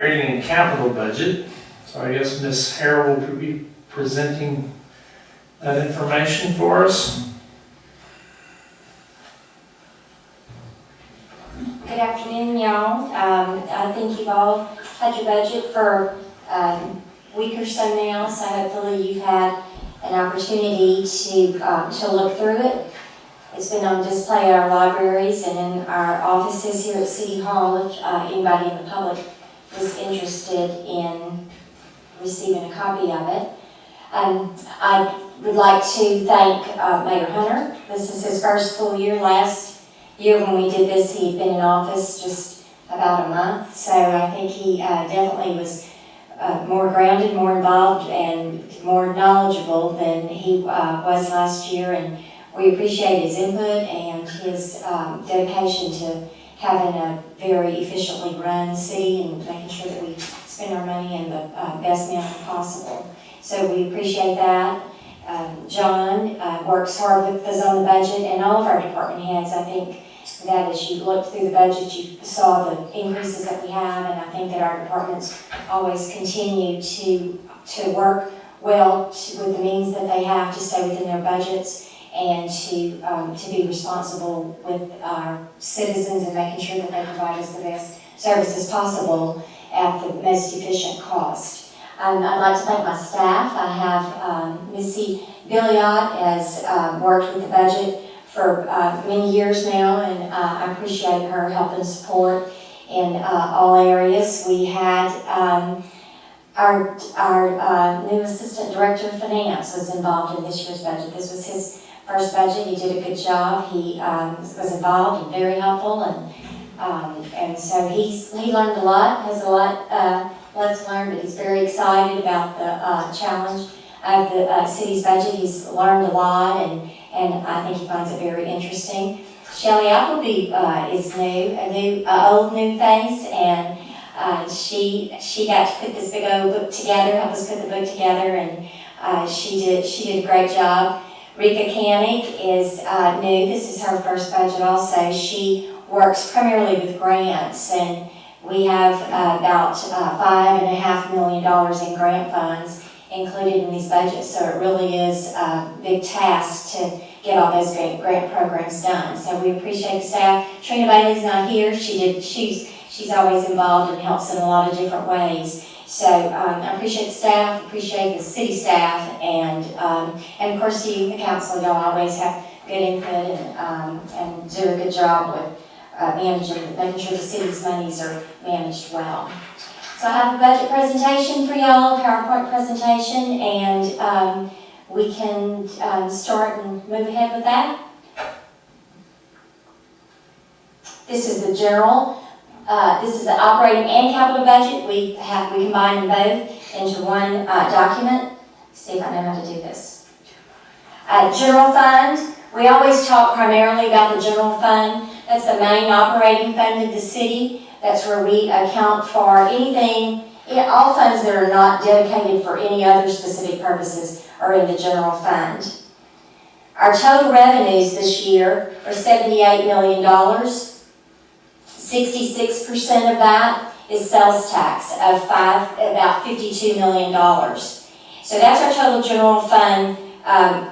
Operating and capital budget. So I guess Ms. Hare will be presenting that information for us. Good afternoon, y'all. I think you've all had your budget for a week or so now, so hopefully you've had an opportunity to look through it. It's been on display at our libraries and in our offices here at City Hall if anybody in the public is interested in receiving a copy of it. I would like to thank Mayor Hunter. This is his first full year. Last year when we did this, he had been in office just about a month, so I think he definitely was more grounded, more involved, and more knowledgeable than he was last year, and we appreciate his input and his dedication to having a very efficiently run city and making sure that we spend our money in the best manner possible. So we appreciate that. John works hard with us on the budget, and all of our department heads. I think that as you looked through the budget, you saw the increases that we have, and I think that our departments always continue to work well with the means that they have to stay within their budgets and to be responsible with our citizens and making sure that they provide us the best services possible at the most efficient cost. I'd like to thank my staff. I have Missy Billiot has worked with the budget for many years now, and I appreciate her help and support in all areas. We had our new Assistant Director of Finance was involved in this year's budget. This was his first budget. He did a good job. He was involved and very helpful, and so he learned a lot, has a lot to learn, but he's very excited about the challenge of the city's budget. He's learned a lot, and I think he finds it very interesting. Shelley Appleby is old new face, and she got to put this big old book together, help us put the book together, and she did a great job. Rika Kanik is new. This is her first budget also. She works primarily with grants, and we have about $5.5 million in grant funds included in these budgets, so it really is a big task to get all those grant programs done. So we appreciate the staff. Trina Bailey's not here. She's always involved and helps in a lot of different ways. So I appreciate the staff, appreciate the city staff, and of course you, the council, y'all always have good input and do a good job with making sure the city's monies are managed well. So I have a budget presentation for y'all, PowerPoint presentation, and we can start and move ahead with that. This is the general. This is the operating and capital budget. We combine them both into one document. Let's see if I know how to do this. General fund. We always talk primarily about the general fund. That's the main operating fund of the city. That's where we account for anything, all funds that are not dedicated for any other specific purposes are in the general fund. Our total revenues this year are $78 million. 66% of that is sales tax of about $52 million. So that's our total general fund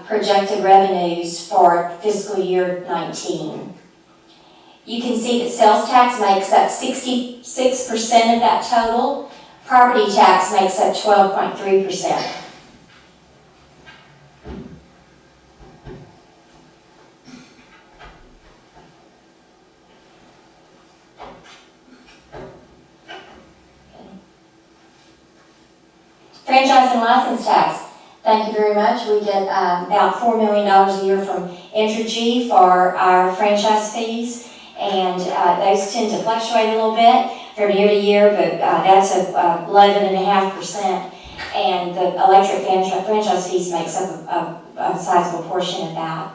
projected revenues for fiscal year 19. You can see that sales tax makes up 66% of that total. Property tax makes up 12.3%. Franchise and license tax. Thank you very much. We get about $4 million a year from Entergy for our franchise fees, and those tend to fluctuate a little bit from year to year, but that's 11.5%, and the electric franchise fees makes up a sizable portion of that.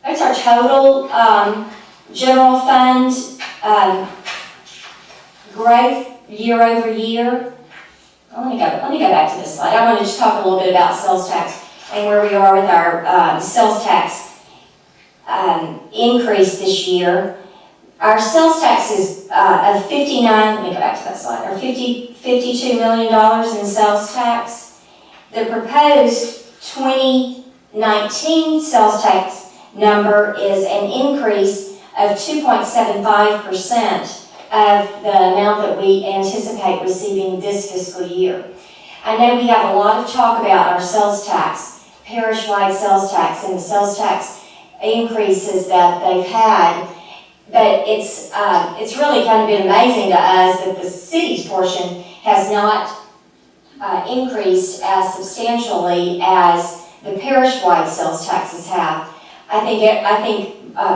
That's our total general fund growth year over year. Let me go back to this slide. I want to just talk a little bit about sales tax and where we are with our sales tax increase this year. Our sales tax is of 59, let me go back to that slide, or $52 million in sales tax. The proposed 2019 sales tax number is an increase of 2.75% of the amount that we anticipate receiving this fiscal year. I know we have a lot of talk about our sales tax, parish-wide sales tax, and the sales tax increases that they've had, but it's really kind of been amazing to us that the city's portion has not increased as substantially as the parish-wide sales taxes have. I think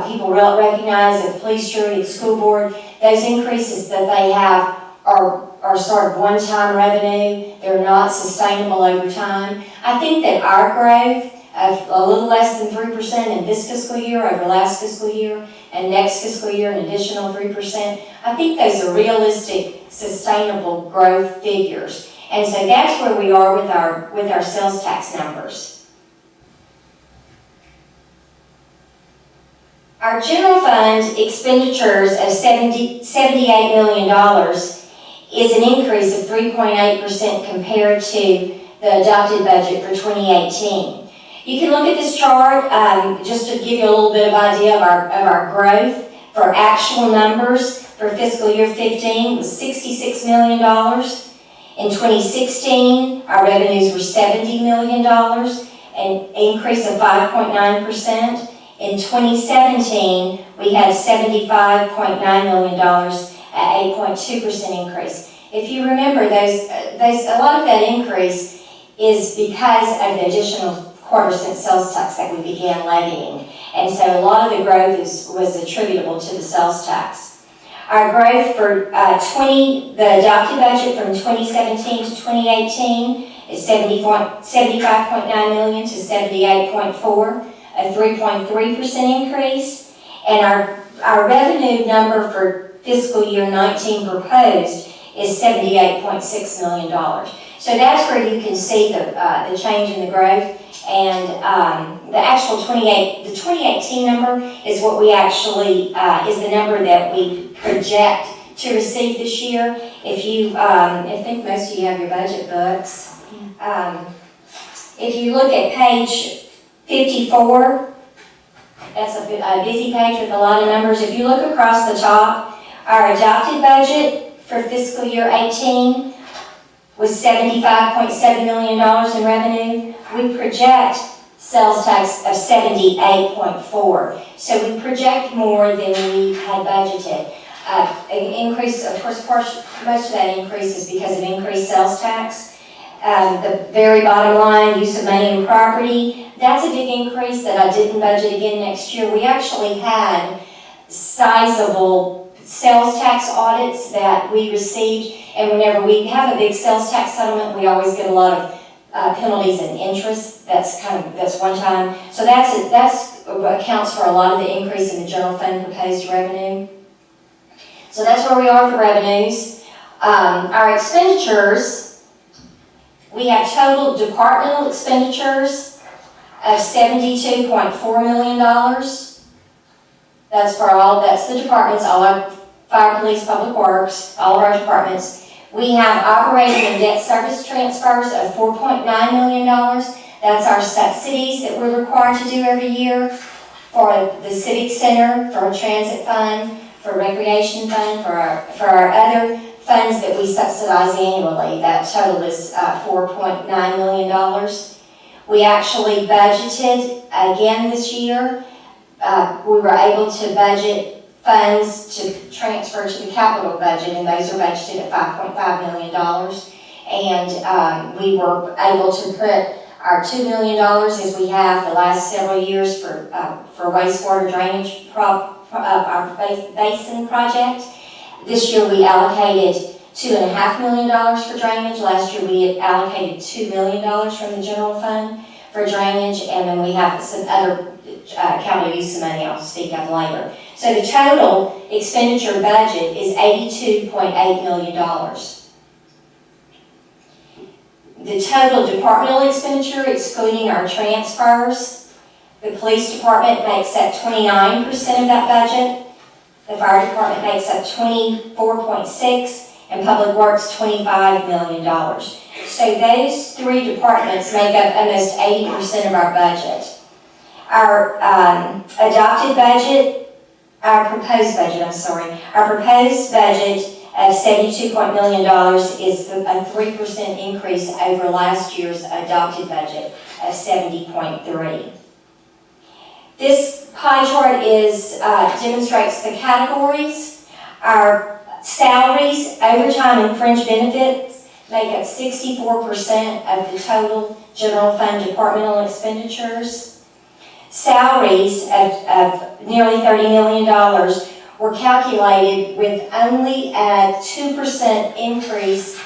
people recognize that the police jury, the school board, those increases that they have are sort of one-time revenue. They're not sustainable over time. I think that our growth of a little less than 3% in this fiscal year over last fiscal year, and next fiscal year an additional 3%, I think those are realistic, sustainable growth figures. And so that's where we are with our sales tax numbers. Our general fund expenditures of $78 million is an increase of 3.8% compared to the adopted budget for 2018. You can look at this chart just to give you a little bit of idea of our growth. For actual numbers for fiscal year 15 was $66 million. In 2016, our revenues were $70 million, an increase of 5.9%. In 2017, we had $75.9 million, an 8.2% increase. If you remember, a lot of that increase is because of the additional quarter-cent sales tax that we began levying. And so a lot of the growth was attributable to the sales tax. Our growth for the adopted budget from 2017 to 2018 is $75.9 million to $78.4, a 3.3% increase. And our revenue number for fiscal year 19 proposed is $78.6 million. So that's where you can see the change in the growth. And the actual 2018 number is what we actually, is the number that we project to receive this year. If you, I think most of you have your budget books. If you look at page 54, that's a busy page with a lot of numbers. If you look across the top, our adopted budget for fiscal year 18 was $75.7 million in revenue. We project sales tax of $78.4. So we project more than we had budgeted. An increase, of course, most of that increase is because of increased sales tax. The very bottom line, use of money and property, that's a big increase that I didn't budget again next year. We actually had sizable sales tax audits that we received, and whenever we have a big sales tax settlement, we always get a lot of penalties and interest. That's one time. So that's accounts for a lot of the increase in the general fund proposed revenue. So that's where we are for revenues. Our expenditures, we have total departmental expenditures of $72.4 million. That's the departments, all our fire, police, public works, all of our departments. We have operating and debt service transfers of $4.9 million. That's our subsidies that we're required to do every year for the Civic Center, for our transit fund, for recreation fund, for our other funds that we subsidize annually. That total is $4.9 million. We actually budgeted again this year. We were able to budget funds to transfer to the capital budget, and those are budgeted at $5.5 million. And we were able to put our $2 million, as we have the last several years, for wastewater drainage, our basin project. This year we allocated $2.5 million for drainage. Last year we had allocated $2 million from the general fund for drainage, and then we have some other capital use of money I'll speak of later. So the total expenditure budget is $82.8 million. The total departmental expenditure, excluding our transfers, the police department makes up 29% of that budget. The fire department makes up 24.6, and public works $25 million. So those three departments make up almost 80% of our budget. Our proposed budget of $72 million is a 3% increase over last year's adopted budget of 70.3. This pie chart demonstrates the categories. Our salaries, overtime, and fringe benefits make up 64% of the total general fund departmental expenditures. Salaries of nearly $30 million were calculated with only a 2% increase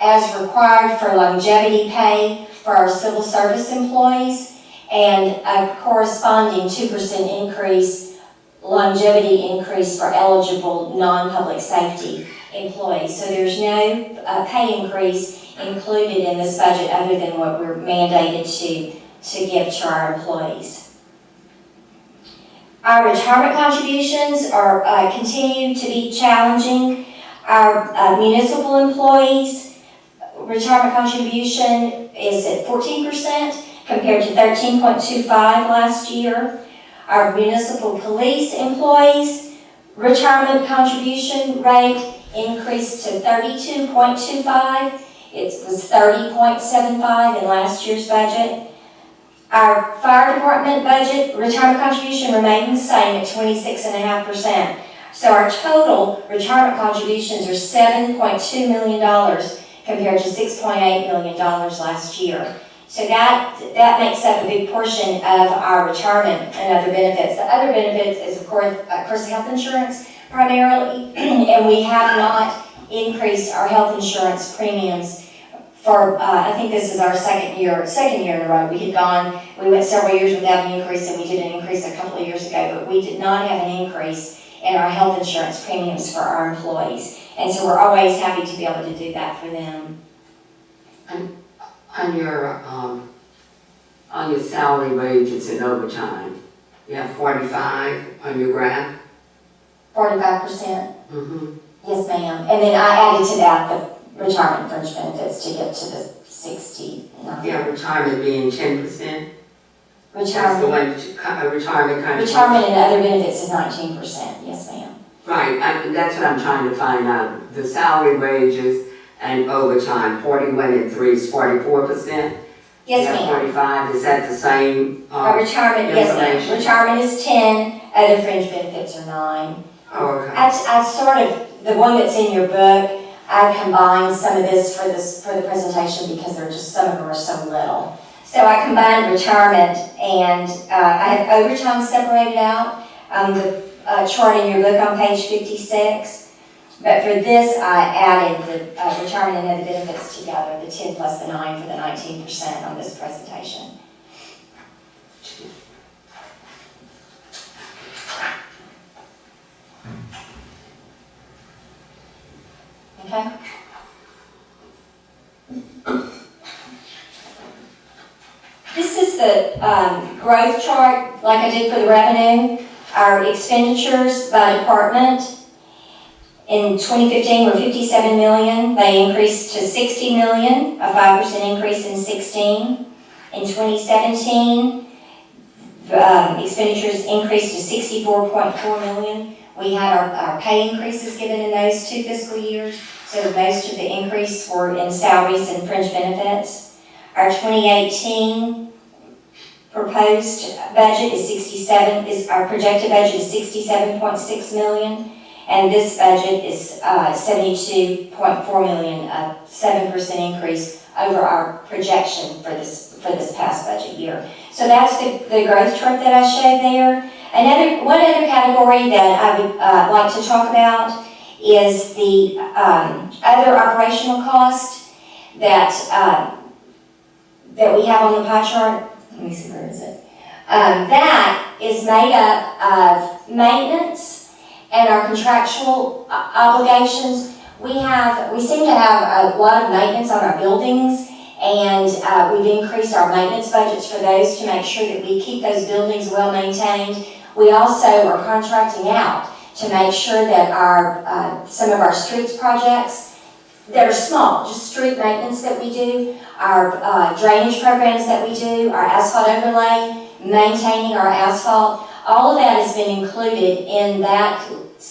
as required for longevity pay for our civil service employees and a corresponding 2% longevity increase for eligible non-public safety employees. So there's no pay increase included in this budget other than what we're mandated to give to our employees. Our retirement contributions continue to be challenging. Our municipal employees' retirement contribution is at 14% compared to 13.25 last year. Our municipal police employees' retirement contribution rate increased to 32.25. It was 30.75 in last year's budget. Our fire department budget retirement contribution remained the same at 26.5%. So our total retirement contributions are $7.2 million compared to $6.8 million last year. So that makes up a big portion of our retirement and other benefits. The other benefits is, of course, health insurance primarily, and we have not increased our health insurance premiums for, I think this is our second year in a row. We went several years without an increase, and we did an increase a couple of years ago, but we did not have an increase in our health insurance premiums for our employees. And so we're always happy to be able to do that for them. On your salary, wages, and overtime, you have 45 on your graph? 45%? Mm-hmm. Yes, ma'am. And then I added to that the retirement fringe benefits to get to the 69. Yeah, retirement being 10%? That's the Retirement one, retirement kind of... and other benefits is 19%. Yes, ma'am. Right, that's what I'm trying to find out. The salary, wages, and overtime, 41 and 3 is 44%? Yes, ma'am. 45, is that the same Retirement, yes, ma'am. information? Retirement is 10, other fringe benefits are 9. Oh, okay. I sort of, the one that's in your book, I combined some of this for the presentation because some of them are so little. So I combined retirement and I have overtime separated out on the chart in your book on page 56. But for this, I added the retirement and other benefits together, the 10 plus the 9 for the 19% on this presentation. Okay. This is the growth chart, like I did for the revenue. Our expenditures by department in 2015 were $57 million. They increased to $60 million, a 5% increase in 16. In 2017, expenditures increased to $64.4 million. We had our pay increases given in those 2 fiscal years, so most of the increase were in salaries and fringe benefits. Our 2018 proposed budget is our projected budget is $67.6 million, and this budget is $72.4 million, a 7% increase over our projection for this past budget year. So that's the growth chart that I showed there. One other category that I would like to talk about is the other operational cost that we have on the pie chart. Let me see, where is it? That is made up of maintenance and our contractual obligations. We seem to have a lot of maintenance on our buildings, and we've increased our maintenance budgets for those to make sure that we keep those buildings well maintained. We also are contracting out to make sure that our, some of our streets projects that are small, just street maintenance that we do, our drainage programs that we do, our asphalt overlay, maintaining our asphalt, all of that has been included in that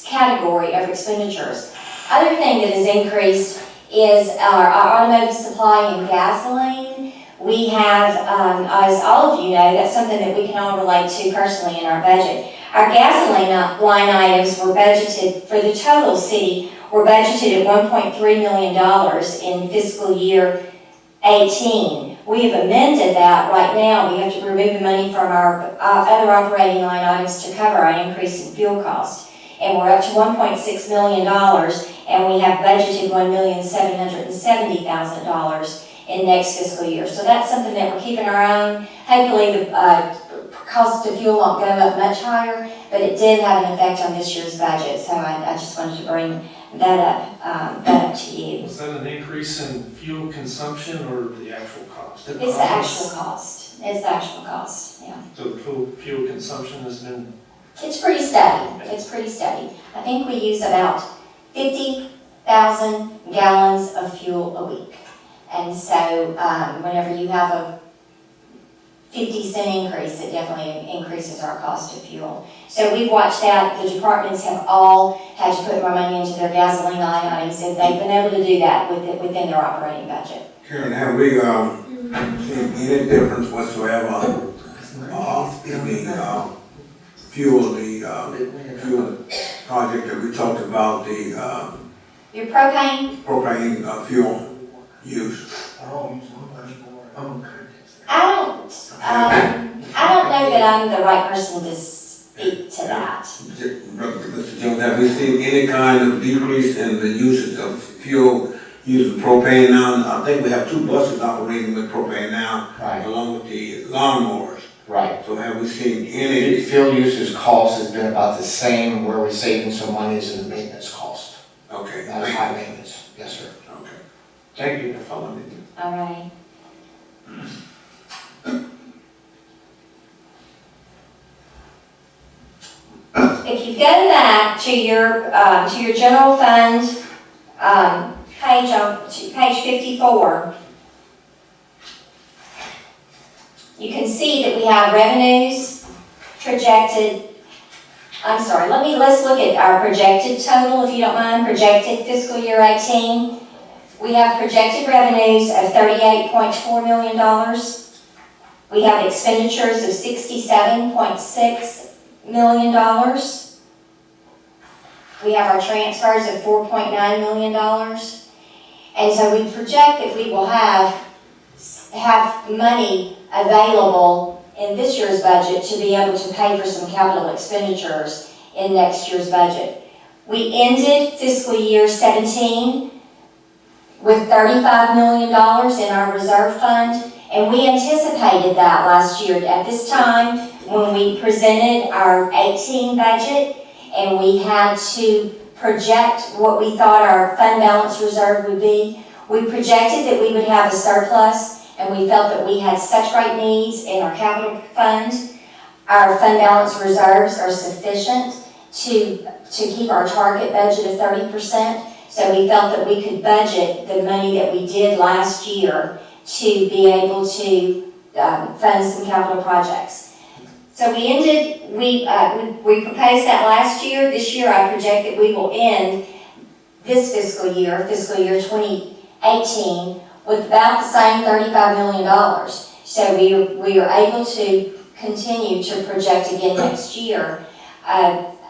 category of expenditures. Other thing that has increased is our automotive supply and gasoline. We have, as all of you know, that's something that we can all relate to personally in our budget. Our gasoline line items were budgeted for the total city, were budgeted at $1.3 million in fiscal year 18. We have amended that right now. We have to remove the money from our other operating line items to cover our increase in fuel cost. And we're up to $1.6 million, and we have budgeted $1,770,000 in next fiscal year. So that's something that we're keeping our own. Hopefully the cost of fuel won't go up much higher, but it did have an effect on this year's budget. So I just wanted to bring that up to you. Was that an increase in fuel consumption or the actual cost? It's the actual cost. It's the actual cost, yeah. So fuel consumption has been, It's pretty steady. It's pretty steady. I think we use about 50,000 gallons of fuel a week. And so whenever you have a 50-cent increase, it definitely increases our cost of fuel. So we've watched that. The departments have all had to put more money into their gasoline line items, and they've been able to do that within their operating budget. Karen, have we seen any difference whatsoever in the fuel project that we talked about, the Your propane, propane fuel use? I don't know that I'm the right person to speak to that. Mr. Jones, have we seen any kind of decrease in the usage of fuel using propane now? I think we have 2 buses operating with propane now, Right. along with the lawnmowers. Right. So have we seen any? Fuel usage cost has been about the same. Where we're saving some money is in the maintenance cost. Okay. That's high maintenance. Yes, sir. Okay. Thank you for following me. All right. If you go back to your general fund page 54, you can see that we have revenues projected. Let's look at our projected total, if you don't mind, projected fiscal year 18. We have projected revenues of $38.4 million. We have expenditures of $67.6 million. We have our transfers of $4.9 million. And so we project that we will have money available in this year's budget to be able to pay for some capital expenditures in next year's budget. We ended fiscal year 17 with $35 million in our reserve fund, and we anticipated that last year at this time when we presented our 18 budget, and we had to project what we thought our fund balance reserve would be. We projected that we would have a surplus, and we felt that we had such great needs in our capital fund. Our fund balance reserves are sufficient to keep our target budget of 30%. So we felt that we could budget the money that we did last year to be able to fund some capital projects. So we proposed that last year. This year I project that we will end this fiscal year 2018, with about the same $35 million. So we are able to continue to project again next year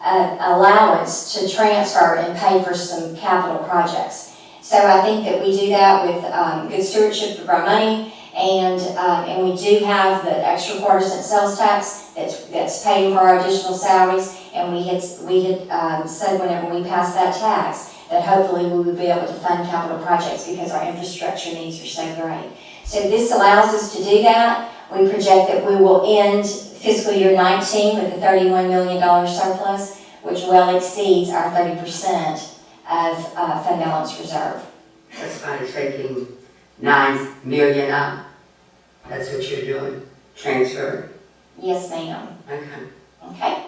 allowance to transfer and pay for some capital projects. So I think that we do that with good stewardship of our money, and we do have the extra quarter-cent sales tax that's paying for our additional salaries, and we had said whenever we pass that tax that hopefully we would be able to fund capital projects because our infrastructure needs are so great. So this allows us to do that. We project that we will end fiscal year 19 with a $31 million surplus, which well exceeds our 30% of fund balance reserve. That's by taking 9 million out. That's what you're doing, transfer. Yes, ma'am. Okay. Okay.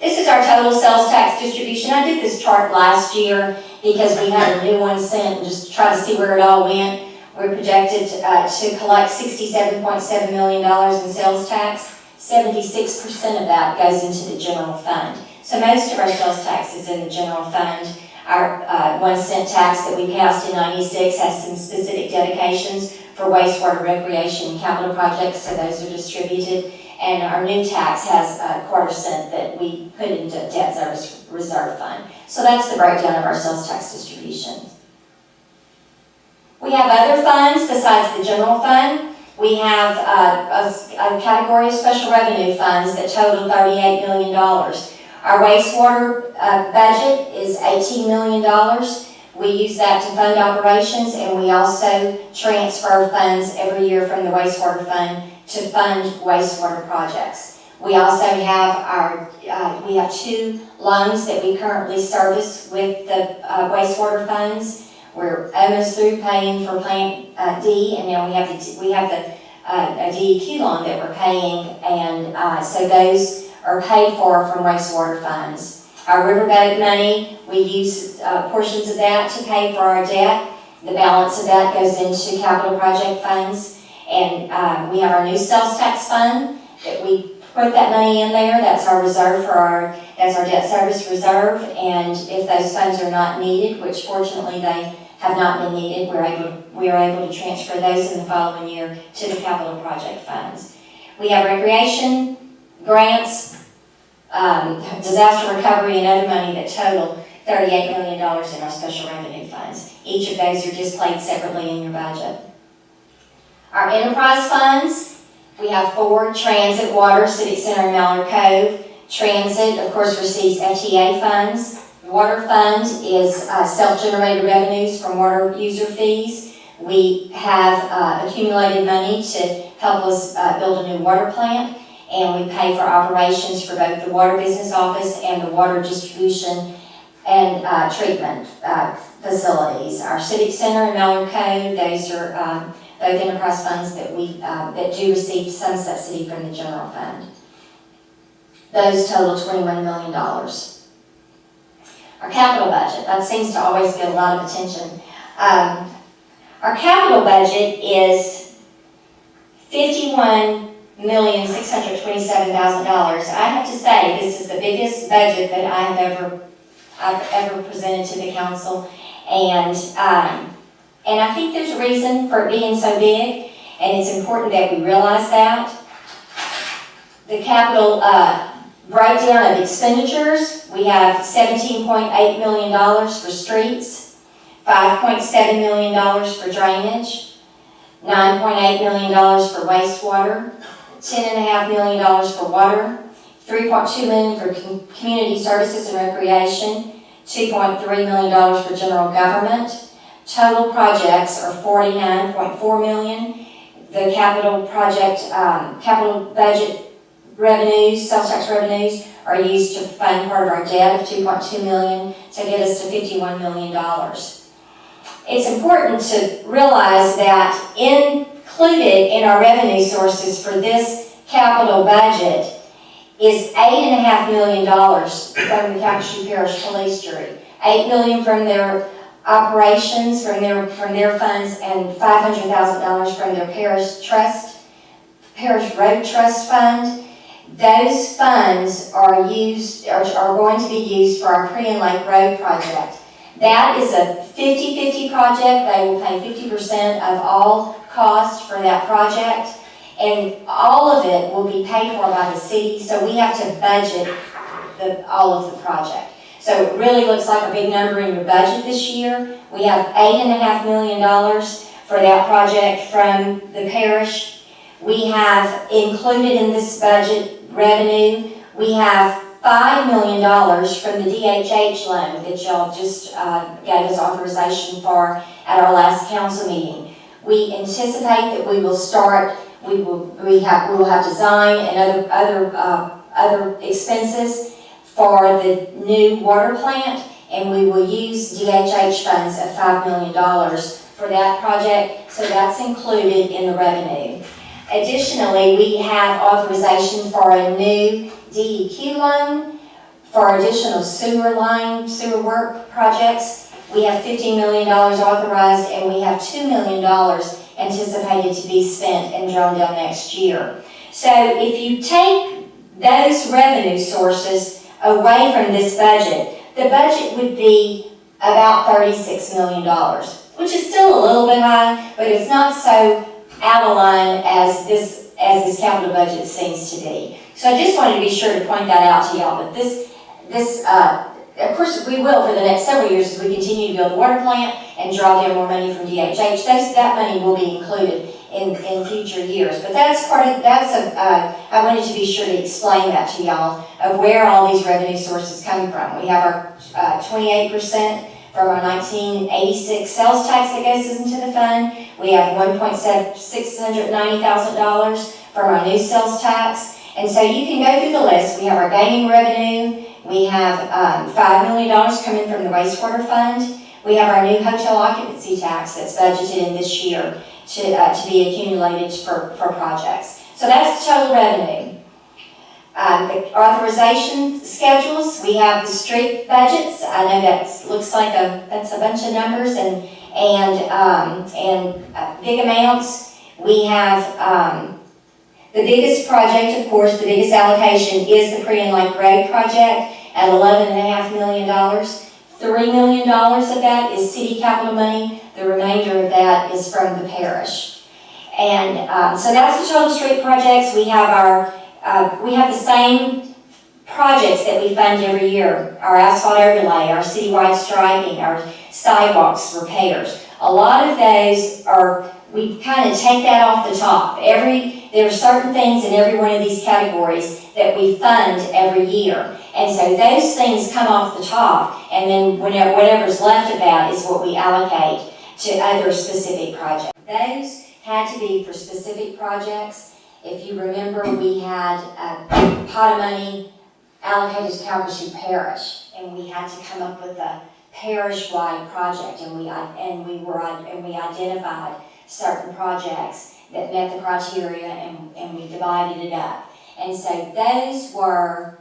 This is our total sales tax distribution. I did this chart last year because we had a new one sent and just to try to see where it all went. We're projected to collect $67.7 million in sales tax. 76% of that goes into the general fund. So most of our sales tax is in the general fund. Our 1 cent tax that we passed in '96 has some specific dedications for wastewater, recreation, and capital projects, so those are distributed. And our new tax has a 1/4 cent that we put into debt service reserve fund. So that's the breakdown of our sales tax distribution. We have other funds besides the general fund. We have a category of special revenue funds that total $38 million. Our wastewater budget is $18 million. We use that to fund operations, and we also transfer funds every year from the wastewater fund to fund wastewater projects. We also have we have 2 loans that we currently service with the wastewater funds. We're almost through paying for Plant D, and now we have a DEQ loan that we're paying, and so those are paid for from wastewater funds. Our riverboat money, we use portions of that to pay for our debt. The balance of that goes into capital project funds. And we have our new sales tax fund that we put that money in there. That's our reserve that's our debt service reserve. And if those funds are not needed, which fortunately they have not been needed, we are able to transfer those in the following year to the capital project funds. We have recreation grants, disaster recovery, and other money that total $38 million in our special revenue funds. Each of those are displayed separately in your budget. Our enterprise funds, we have 4: Transit, Water, Civic Center, and Mallard Cove. Transit, of course, receives FTA funds. Water fund is self-generated revenues from water user fees. We have accumulated money to help us build a new water plant, and we pay for operations for both the water business office and the water distribution and treatment facilities. Our Civic Center and Mallard Cove, those are both enterprise funds that that do receive some subsidy from the general fund. Those total $21 million. Our capital budget, that seems to always get a lot of attention. Our capital budget is $51,627,000. I have to say, this is the biggest budget that I've ever presented to the council, and I think there's a reason for it being so big, and it's important that we realize that. The capital breakdown of expenditures, we have $17.8 million for streets, $5.7 million for drainage, $9.8 million for wastewater, $10.5 million for water, $3.2 million for community services and recreation, $2.3 million for general government. Total projects are $49.4 million. The capital budget revenues, sales tax revenues, are used to fund part of our debt of $2.2 million to get us to $51 million. It's important to realize that included in our revenue sources for this capital budget is $8.5 million from the Calcasieu Parish Police Jury, $8 million from their operations, from their funds, and $500,000 from their parish road trust fund. Those funds are going to be used for our Crean Lake Road project. That is a 50-50 project. They will pay 50% of all costs for that project, and all of it will be paid for by the city, so we have to budget all of the project. So it really looks like a big number in your budget this year. We have $8.5 million for that project from the parish. We have included in this budget revenue, we have $5 million from the DHH loan that y'all just gave us authorization for at our last council meeting. We anticipate that we will have design and other expenses for the new water plant, and we will use DHH funds of $5 million for that project, so that's included in the revenue. Additionally, we have authorization for a new DEQ loan For additional sewer work projects, we have $50 million authorized, and we have $2 million anticipated to be spent and drawn down next year. So if you take those revenue sources away from this budget, the budget would be about $36 million, which is still a little bit high, but it's not so out of line as this capital budget seems to be. So I just wanted to be sure to point that out to y'all, that of course, we will for the next several years as we continue to build the water plant and draw down more money from DHH. That money will be included in future years. But I wanted to be sure to explain that to y'all of where all these revenue sources come from. We have our 28% from our 1986 sales tax that goes into the fund. We have $1,690,000 from our new sales tax. And so you can go through the list. We have our gaming revenue. We have $5 million coming from the wastewater fund. We have our new hotel occupancy tax that's budgeted in this year to be accumulated for projects. So that's the total revenue. The authorization schedules, we have the street budgets. I know that looks like that's a bunch of numbers and big amounts. We have the biggest project, of course, the biggest allocation is the Korean Lake Road project at $11.5 million. $3 million of that is city capital money. The remainder of that is from the parish. And so that's the total street projects. We have the same projects that we fund every year. Our asphalt overlay, our citywide striping, our sidewalks repairs. A lot of those we kind of take that off the top. There are certain things in every one of these categories that we fund every year. And so those things come off the top, and then whatever's left of that is what we allocate to other specific projects. Those had to be for specific projects. If you remember, we had a pot of money allocated to Calcasieu Parish, and we had to come up with a parish-wide project, and we identified certain projects that met the criteria, and we divided it up. And so those were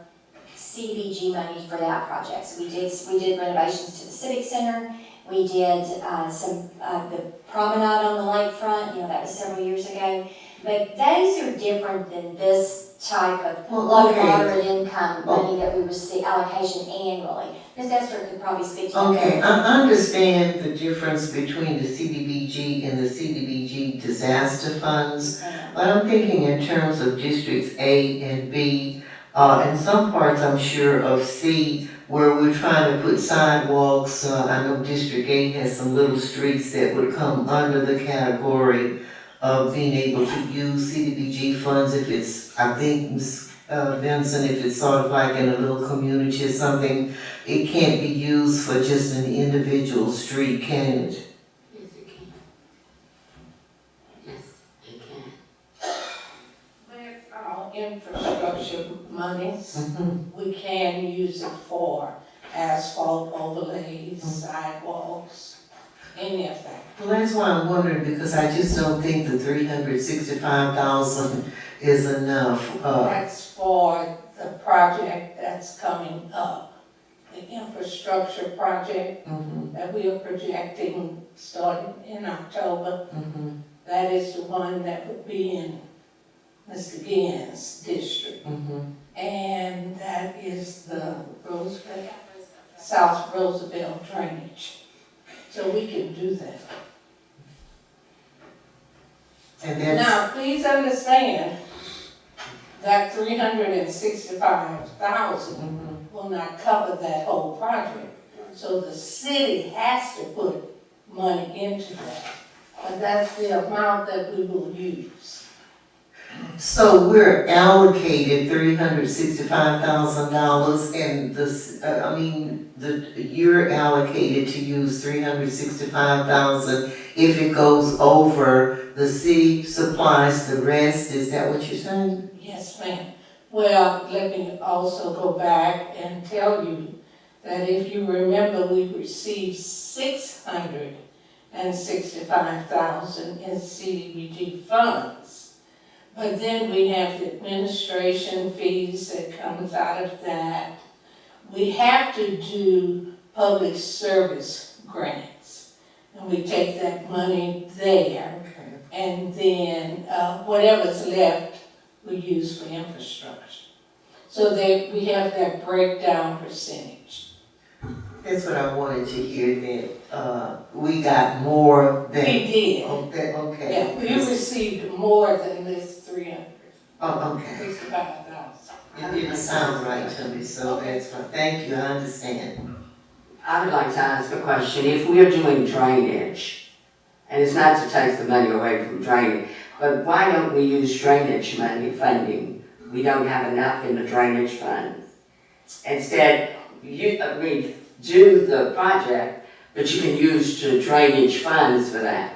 CDBG money for that project. So we did renovations to the Civic Center. We did the promenade on the lakefront. That was several years ago. But those are different than this type of low moderate income money that we receive allocation annually. Ms. Esther could probably speak to that. Okay, I understand the difference between the CDBG and the CDBG disaster funds, but I'm thinking in terms of districts A and B, and some parts I'm sure of C, where we're trying to put sidewalks. I know District A has some little streets that would come under the category of being able to use CDBG funds if it's, I think, Ms. Vincent, if it's sort of like in a little community or something, it can't be used for just an individual street, can it? Yes, it can. Yes, it can. With our infrastructure monies, we can use it for asphalt overlays, sidewalks, any of that. Well, that's why I'm wondering, because I just don't think the $365,000 is enough. That's for the project that's coming up, the infrastructure project that we are projecting starting in October. That is the one that would be in Mr. Ginn's district. And that is the South Roosevelt drainage. So we can do that. And that's, Now, please understand that $365,000 will not cover that whole project. So the city has to put money into that. But that's the amount that we will use. so we're allocated $365,000, and you're allocated to use $365,000. If it goes over, the city supplies the rest. Is that what you're saying? Yes, ma'am. Well, let me also go back and tell you that if you remember, we received $665,000 in CDBG funds. But then we have the administration fees that comes out of that. we have to do public service grants. And we take that money there, and then whatever's left, we use for infrastructure. So that we have that breakdown percentage. That's what I wanted to hear, that, we got more than. We did. Okay. Yeah, we received more than this 300, Oh, okay. 65,000. It didn't sound right to me, so that's fine. Thank you, I understand. I would like to ask a question. If we are doing drainage, and it's not to take the money away from drainage, but why don't we use drainage money funding? We don't have enough in the drainage funds. Instead, do the project, but you can use the drainage funds for that.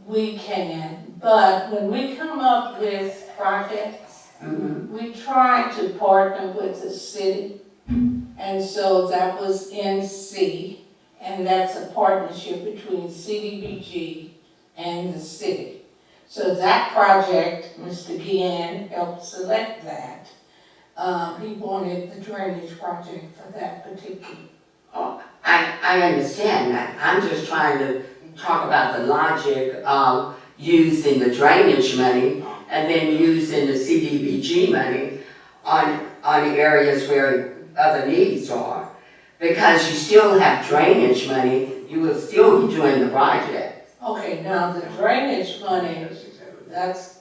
We can, but when we come up with projects, we try to partner with the city. And so that was NC, and that's a partnership between CDBG and the city. So that project, Mr. Guillen helped select that. He wanted the drainage project for that particular. Oh, I understand that. I'm just trying to talk about the logic of using the drainage money and then using the CDBG money on areas where other needs are. Because you still have drainage money, you will still be doing the project. Okay, now the drainage money, that's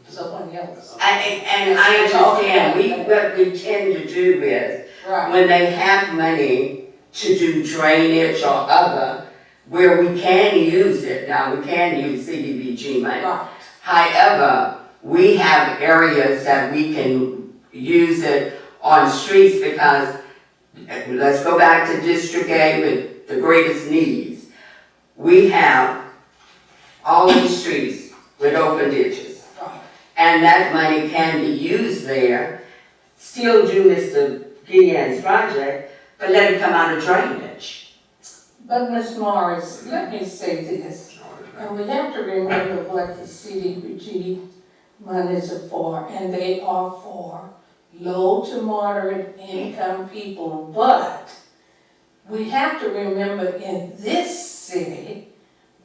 someone else. And I understand, what we tend to do is, Right, when they have money to do drainage or other, where we can use it, now we can use CDBG money. right. However, we have areas that we can use it on streets because, let's go back to District A with the greatest needs. We have all these streets with open ditches. Right. And that money can be used there, still do Mr. Guillen's project, but let it come out of drainage. But Ms. Morris, let me say this, and we have to remember what the CDBG monies are for, and they are for low to moderate income people, but we have to remember in this city,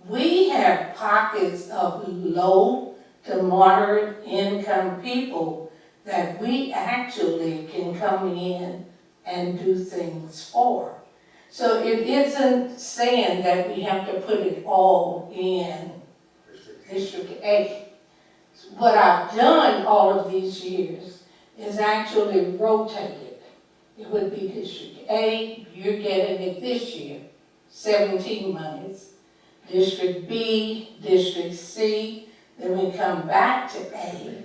we have pockets of low to moderate income people that we actually can come in and do things for. So it isn't saying that we have to put it all in District A. What I've done all of these years is actually rotated. It would be District A, you're getting it this year, 17 monies. District B, District C, then we come back to A.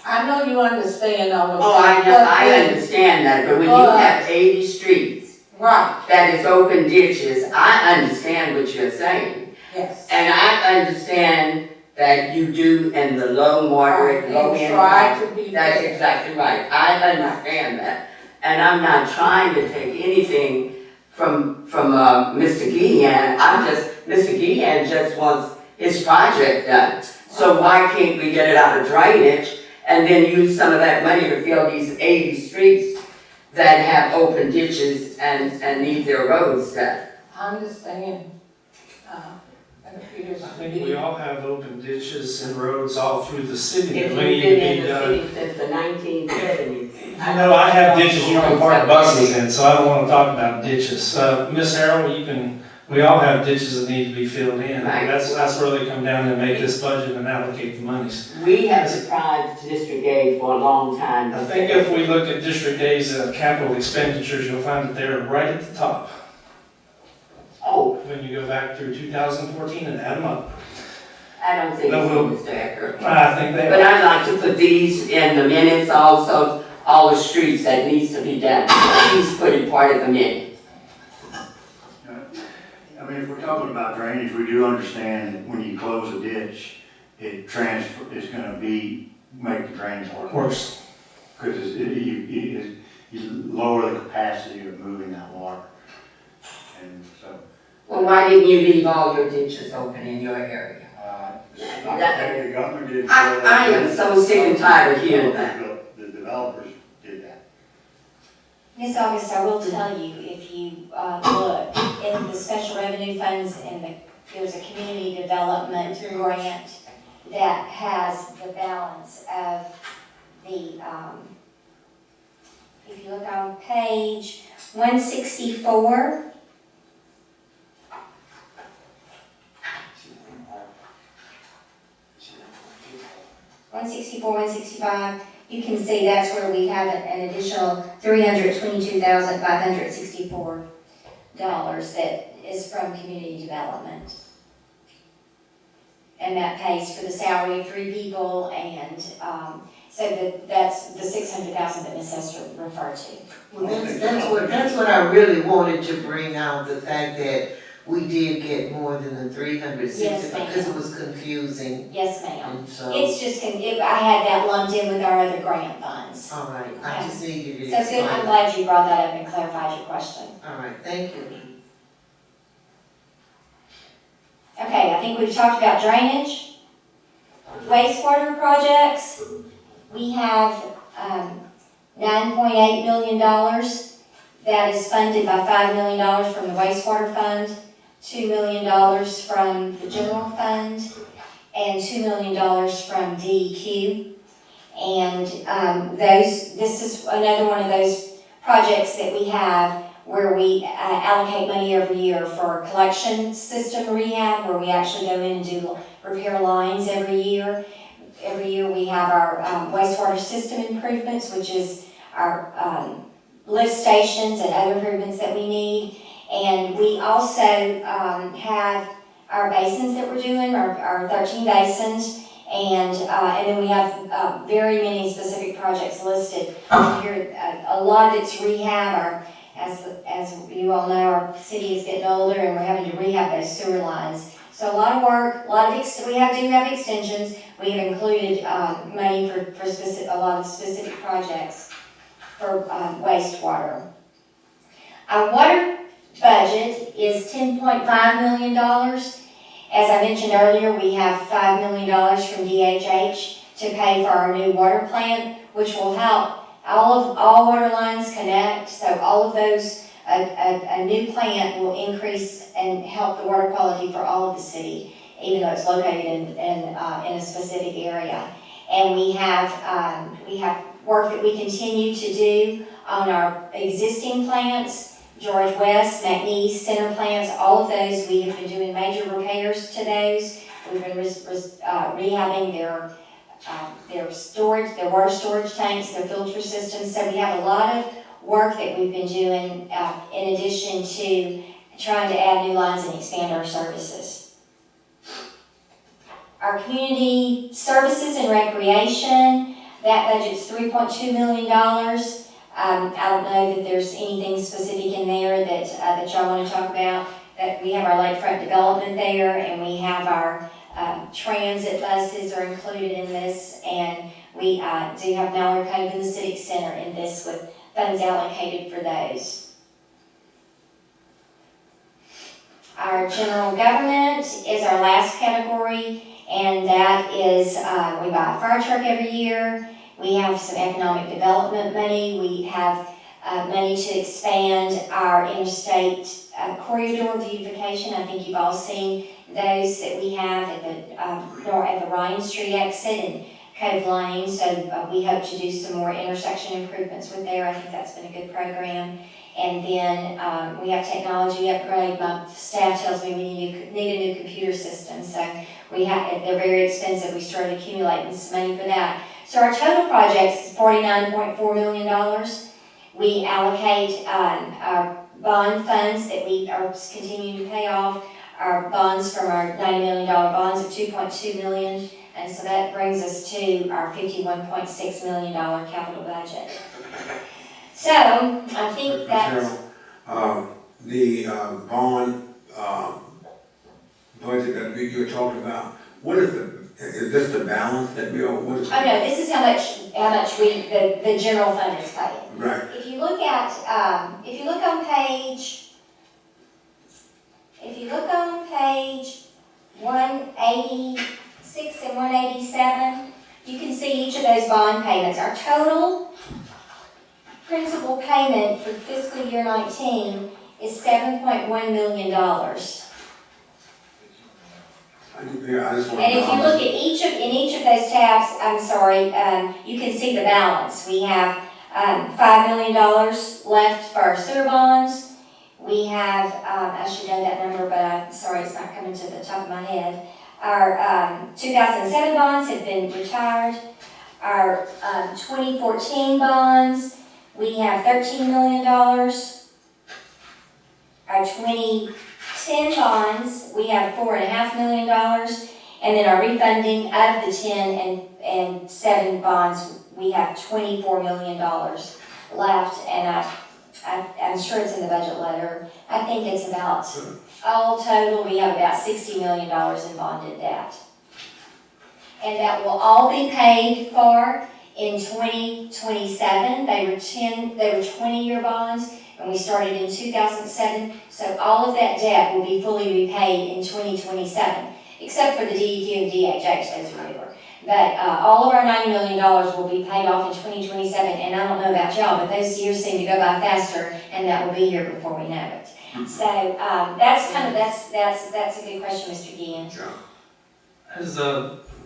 I know you understand all of Oh, that. I understand that, but when you have 80 streets Right, that is open ditches, I understand what you're saying. yes. And I understand that you do in the low, moderate, low And try income. to be That's fair. exactly right. I understand that. And I'm not trying to take anything from Mr. Guillen. Mr. Guillen just wants his project done. So why can't we get it out of drainage and then use some of that money to fill these 80 streets that have open ditches and need their roads done? I understand. It appears I to think be. we all have open ditches and roads all through the city If that you've need to been in be the done. city since the 1970s. You know, I have ditches you can park buses in, so I don't want to talk about ditches. Miss Harrell, we all have ditches that need to be filled in. Right. That's where they come down and make this budget and allocate the monies. We have deprived District A for a long time. I think if we look at District A's capital expenditures, you'll find that they're right at the top. Oh, When you go back through 2014 and add them up. I don't think No, it's Mr. Ecker. I think they But I'd like to put these in the minutes also, all the streets that needs to be done. Please put it part of the minute. I mean, if we're talking about drainage, we do understand that when you close a ditch, it's gonna make the drains Of work. course. Because you lower the capacity of moving that water. And so, Well, why didn't you leave all your ditches open in your area? the government did. I am so sick and tired of hearing that. The developers did that. Ms. August, I will tell you, if you look in the special revenue funds there's a community development grant that has the balance of the, if you look on page 164, 165, you can see that's where we have an additional $322,564 that is from community development. And that pays for the salary of 3 people, and so that's the $600,000 that Ms. Esther referred to. Well, that's what I really wanted to bring out, the fact that we did get more than the 360, Yes, ma'am. because it was confusing, Yes, ma'am. and so, It's just, I had that lumped in with our other grant funds. all right, I just needed it So good, I'm explained. glad you brought that up and clarified your question. All right, thank you. Okay, I think we've talked about drainage, wastewater projects. We have $9.8 million that is funded by $5 million from the wastewater fund, $2 million from the general fund, and $2 million from DEQ. And this is another one of those projects that we have where we allocate money every year for collection system rehab, where we actually go in and do repair lines every year. Every year we have our wastewater system improvements, which is our lift stations and other improvements that we need. And we also have our basins that we're doing, our 13 basins. And then we have very many specific projects listed here. A lot of it's rehab. As you all know, our city is getting older and we're having to rehab those sewer lines. So a lot of work, do have extensions. We have included money for a lot of specific projects for wastewater. Our water budget is $10.5 million. As I mentioned earlier, we have $5 million from DHH to pay for our new water plant, which will help all water lines connect. So all of those, a new plant will increase and help the water quality for all of the city, even though it's located in a specific area. And we have work that we continue to do on our existing plants, George West, McNeese, Center plants, all of those. We have been doing major repairs to those. We've been rehabbing their storage, their water storage tanks, their filter systems. So we have a lot of work that we've been doing in addition to trying to add new lines and expand our services. Our community services and recreation, that budget's $3.2 million. I don't know that there's anything specific in there that y'all want to talk about. That we have our lakefront development there, and we have our transit buses are included in this, and we do have Mallard Cove and the Civic Center in this with funds allocated for those. Our general government is our last category, and that is we buy a fire truck every year. We have some economic development money. We have money to expand our interstate corridor beautification. I think you've all seen those that we have at the Ryan Street exit and Cove Lane. So we hope to do some more intersection improvements with there. I think that's been a good program. And then we have technology upgrade. My staff tells me we need a new computer system. So they're very expensive. We started accumulating some money for that. So our total projects is $49.4 million. We allocate our bond funds that we are continuing to pay off, our bonds from our $90 million bonds of $2.2 million, and so that brings us to our $51.6 million capital budget. So I think that the bond budget that you're talking about, is this the balance that we owe? What is oh no, this is how much the general fund is paying. Right. If you look on page 186 and 187, you can see each of those bond payments. Our total principal payment for fiscal year 19 is $7.1 million. Yeah, I just want And to if you know. look at in each of those tabs, you can see the balance. We have $5 million left for our sewer bonds. We have, I should know that number, but I'm sorry, it's not coming to the top of my head. Our 2007 bonds have been retired. Our 2014 bonds, we have $13 million. Our 2010 bonds, we have $4.5 million. And then our refunding of the 10 and 7 bonds, we have $24 million left. And I'm sure it's in the budget letter. I think it's about, all total, we have about $60 million in bonded debt. And that will all be paid for in 2027. They were 20-year bonds, and we started in 2007. So all of that debt will be fully repaid in 2027, except for the DEQ and DHH, those are newer. But all of our $90 million will be paid off in 2027, and I don't know about y'all, but those years seem to go by faster, and that will be here before we know it. So that's a good question, Mr. Guillen. As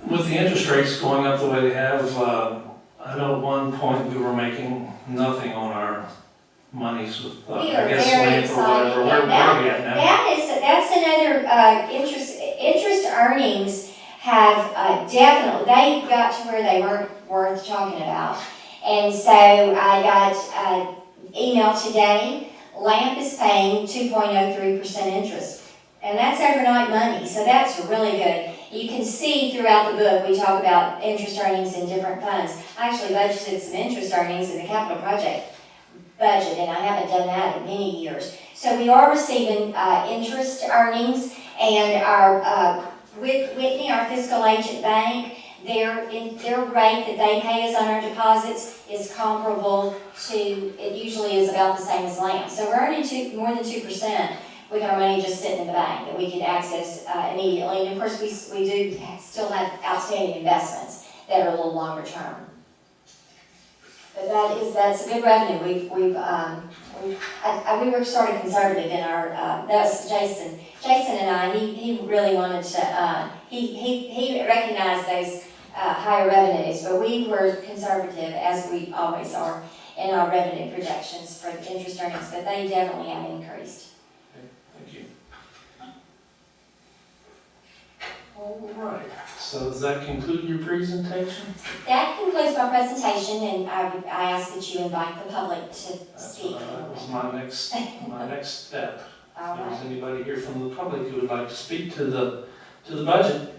with the interest rates going up the way they have, I know at one point we were making nothing on our monies with, We I are guess, very land or excited, whatever. Where are we at now? That's another interest earnings have definitely, they got to where they weren't worth talking about. And so I got an email today, LAMP is paying 2.03% interest. And that's overnight money, so that's really good. You can see throughout the book, we talk about interest earnings in different funds. I actually budgeted some interest earnings in the capital project budget, and I haven't done that in many years. So we are receiving interest earnings, and our with Whitney, our fiscal agent bank, their rate that they pay us on our deposits is comparable to, it usually is about the same as LAMP. So we're earning more than 2% with our money just sitting in the bank that we can access immediately. And of course, we do still have outstanding investments that are a little longer term. But that's a good revenue. We were sort of conservative in our, that's Jason. Jason and I, he really wanted to, he recognized those higher revenues, but we were conservative, as we always are, in our revenue projections for the interest earnings, but they definitely have increased. Thank you. All right, so does that conclude your presentation? That concludes my presentation, and I ask that you invite the public to speak. That was my next step. All If there's right. anybody here from the public who would like to speak to the budget.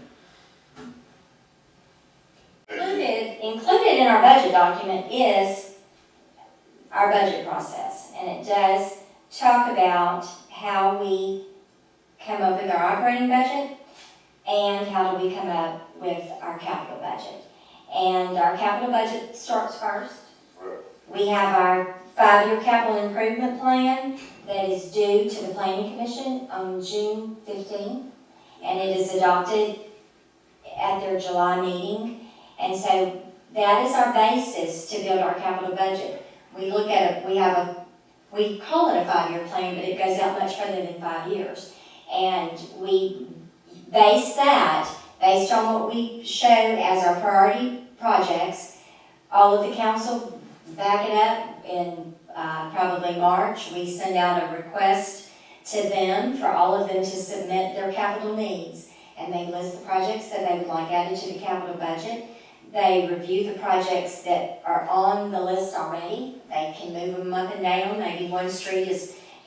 Included in our budget document is our budget process, and it does talk about how we come up with our operating budget and how do we come up with our capital budget. And our capital budget starts first. We have our 5-year capital improvement plan that is due to the Planning Commission on June 15th, and it is adopted at their July meeting. And so that is our basis to build our capital budget. We look at it, we call it a 5-year plan, but it goes out much further than 5 years. And we base that based on what we show as our priority projects. All of the council back it up in probably March. We send out a request to them for all of them to submit their capital needs. And they list the projects that they would like added to the capital budget. They review the projects that are on the list already. They can move them up and down. Maybe one street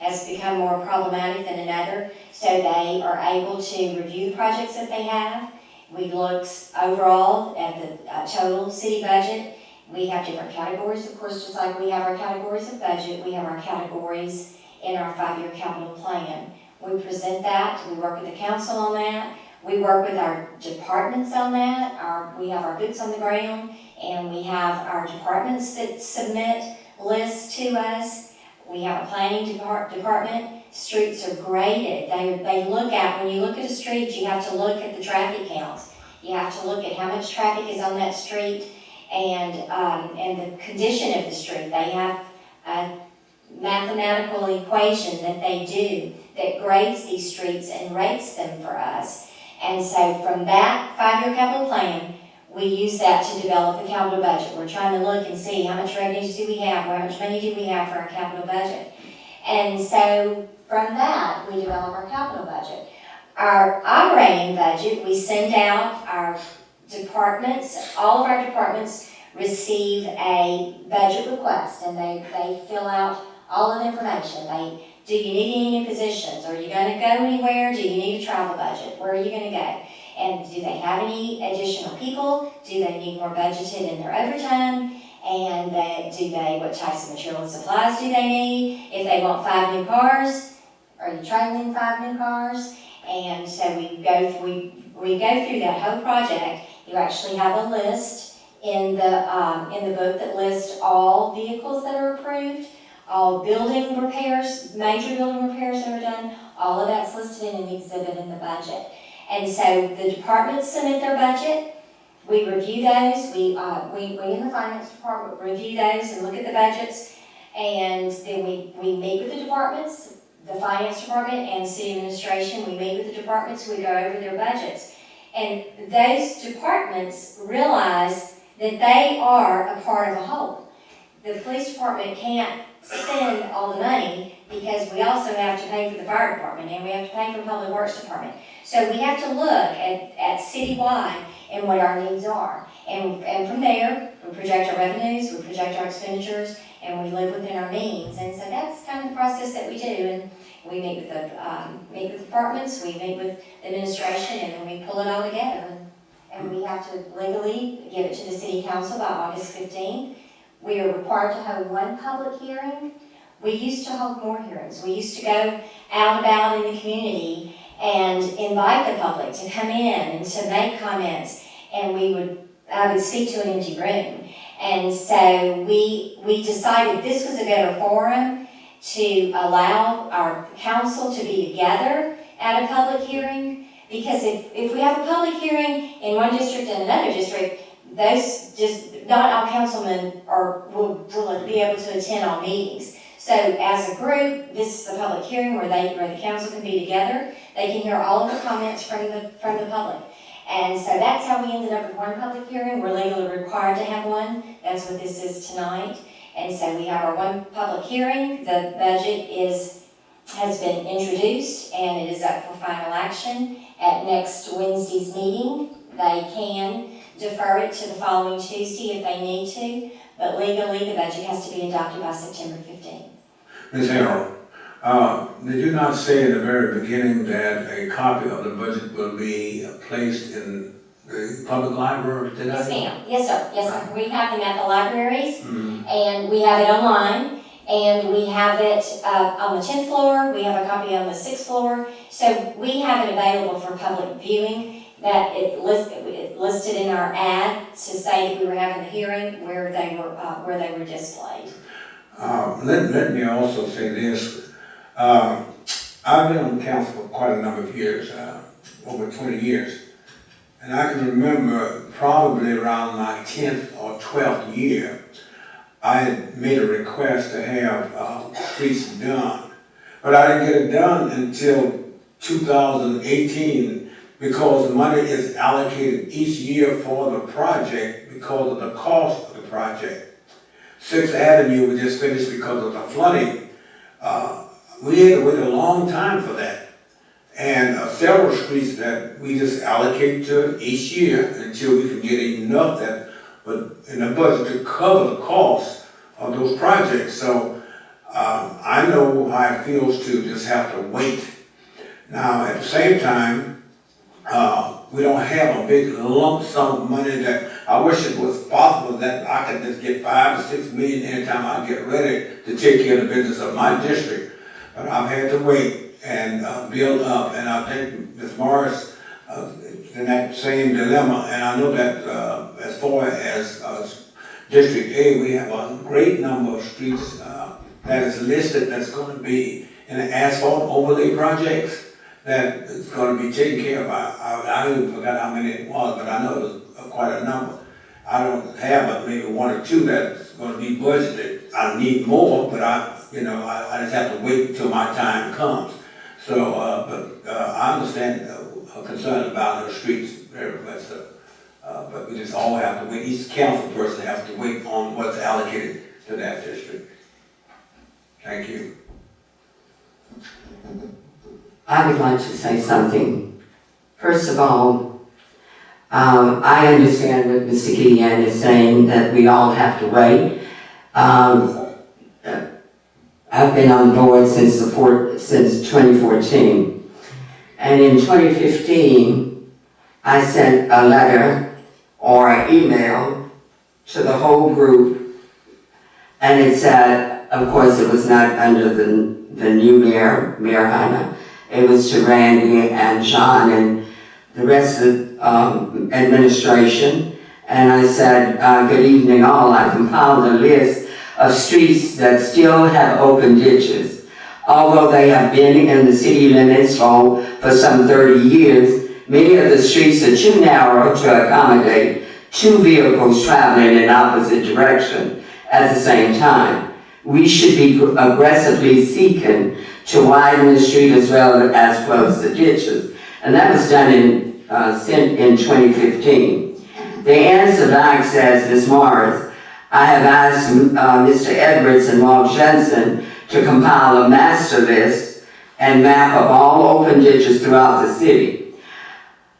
has become more problematic than another. So they are able to review the projects that they have. We look overall at the total city budget. We have different categories, of course, just like we have our categories of budget. We have our categories in our 5-year capital plan. We present that. We work with the council on that. We work with our departments on that. We have our boots on the ground, and we have our departments that submit lists to us. We have a planning department. Streets are graded. They look at, when you look at a street, you have to look at the traffic counts. You have to look at how much traffic is on that street and the condition of the street. They have mathematical equation that they do that grades these streets and rates them for us. And so from that 5-year capital plan, we use that to develop the capital budget. We're trying to look and see how much revenues do we have, how much money do we have for our capital budget. And so from that, we develop our capital budget. Our operating budget, we send out our departments, all of our departments receive a budget request, and they fill out all of the information. Do you need any new positions? Are you going to go anywhere? Do you need a travel budget? Where are you going to go? And do they have any additional people? Do they need more budgeted in their overtime? And what types of material and supplies do they need? If they want 5 new cars, are you trading in 5 new cars? And so we go through that whole project. You actually have a list in the book that lists all vehicles that are approved, all building repairs, major building repairs that are done. All of that's listed in an exhibit in the budget. And so the departments submit their budget. We review those. We in the finance department review those and look at the budgets. And then we meet with the departments, the finance department and city administration. We meet with the departments. We go over their budgets. And those departments realize that they are a part of a whole. The police department can't spend all the money because we also have to pay for the fire department and we have to pay for the public works department. So we have to look at citywide and what our needs are. And from there, we project our revenues, we project our expenditures, and we live within our means. And so that's kind of the process that we do. And we meet with the departments, we meet with the administration, and then we pull it all together. And we have to legally give it to the city council by August 15th. We are required to hold 1 public hearing. We used to hold more hearings. We used to go out about in the community and invite the public to come in and to make comments. And I would speak to an empty room. And so we decided this was a better forum to allow our council to be together at a public hearing. Because if we have a public hearing in one district and another district, not all councilmen will be able to attend all meetings. So as a group, this is a public hearing where the council can be together. They can hear all of the comments from the public. And so that's how we ended up with 1 public hearing. We're legally required to have 1. That's what this is tonight. And so we have our 1 public hearing. The budget has been introduced and it is up for final action at next Wednesday's meeting. They can defer it to the following Tuesday if they need to, but legally the budget has to be adopted by September 15th. Ms. Harrell, did you not say in the very beginning that a copy of the budget will be placed in the public library? Yes, ma'am. Yes, sir. Yes, sir. We have them at the libraries, and we have it online, and we have it on the 10th floor. We have a copy on the 6th floor. So we have it available for public viewing. That it listed in our ad to say that we were having the hearing where they were displayed. Let me also say this. I've been on the council for quite a number of years, over 20 years. And I can remember probably around my 10th or 12th year, I had made a request to have streets done. But I didn't get it done until 2018 because the money is allocated each year for the project because of the cost of the project. 6th Avenue was just finished because of the flooding. We had to wait a long time for that. And several streets that we just allocate to each year until we can get enough in the budget to cover the cost of those projects. So I know how it feels to just have to wait. Now, at the same time, we don't have a big lump sum of money that I wish it was possible that I could just get 5 or 6 million anytime I get ready to take care of the business of my district. But I've had to wait and build up, and I think Ms. Morris is in that same dilemma. And I know that as far as District A, we have a great number of streets that is listed that's going to be in the asphalt overlay projects that is going to be taken care of. I even forgot how many it was, but I know it was quite a number. I don't have but maybe 1 or 2 that's gonna be budgeted. I need more, but I just have to wait until my time comes. So, I understand her concern about her streets very much so. But we just all have to wait, each council person has to wait on what's allocated to that district. Thank you. I would like to say something. First of all, I understand what Mr. Guillen is saying, that we all have to wait. I've been on the board since 2014. And in 2015, I sent a letter or an email to the whole group. And it said, of course, it was not under the new mayor, Mayor Hanna. It was to Randy and John and the rest of administration. And I said, good evening all. I compiled a list of streets that still have open ditches. Although they have been in the city limits for some 30 years, many of the streets are too narrow to accommodate two vehicles traveling in opposite direction at the same time. We should be aggressively seeking to widen the street as well as close the ditches. And that was done in 2015. The answer back says, Ms. Morris, I have asked Mr. Edwards and Walt Jensen to compile a master list and map of all open ditches throughout the city.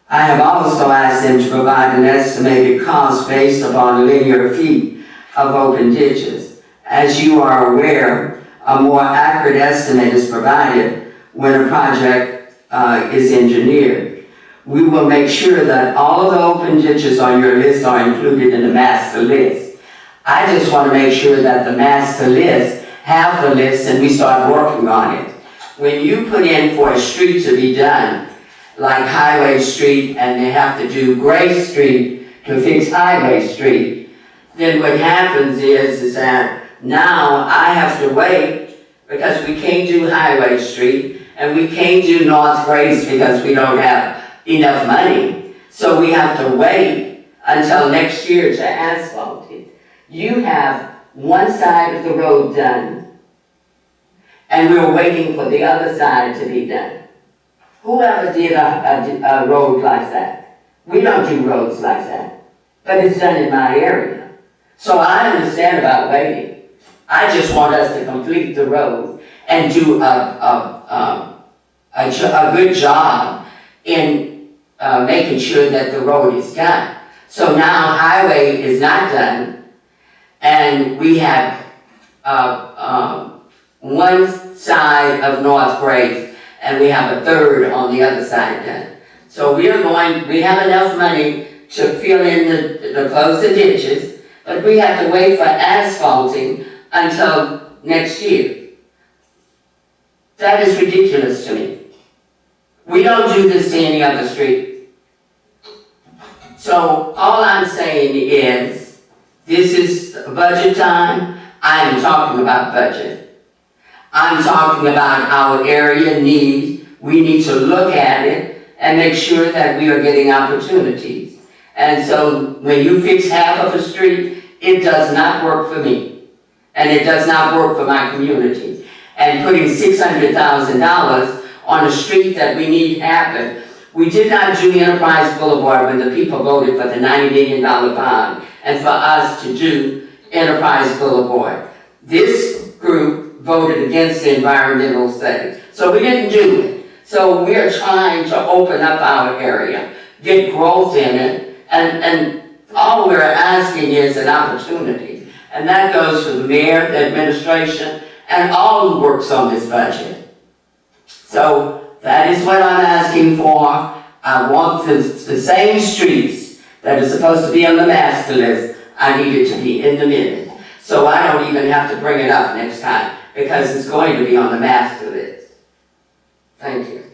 I have also asked them to provide an estimated cost based upon linear feet of open ditches. As you are aware, a more accurate estimate is provided when a project is engineered. We will make sure that all of the open ditches on your list are included in the master list. I just want to make sure that the master list have the list and we start working on it. When you put in for a street to be done, like Highway Street, and they have to do Gray Street to fix Highway Street, then what happens is that now I have to wait because we can't do Highway Street and we can't do North Grace because we don't have enough money. So we have to wait until next year to asphalt it. You have one side of the road done and we're waiting for the other side to be done. Whoever did a road like that? We don't do roads like that, but it's done in my area. So I understand about waiting. I just want us to complete the road and do a good job in making sure that the road is done. So now Highway is not done, and we have one side of North Grace, and we have a third on the other side done. So we have enough money to fill in the close the ditches, but we have to wait for asphalting until next year. That is ridiculous to me. We don't do this to any other street. So all I'm saying is, this is budget time. I'm talking about budget. I'm talking about our area need. We need to look at it and make sure that we are getting opportunities. And so when you fix half of a street, it does not work for me. And it does not work for my community. And putting $600,000 on a street that we need happen. We did not do Enterprise Boulevard when the people voted for the $90 million bond and for us to do Enterprise Boulevard. This group voted against the environmental study. So we didn't do it. So we are trying to open up our area, get growth in it, and all we're asking is an opportunity. And that goes for the mayor, the administration, and all who works on this budget. So that is what I'm asking for. I want the same streets that are supposed to be on the master list, I need it to be in the minute. So I don't even have to bring it up next time, because it's going to be on the master list. Thank you.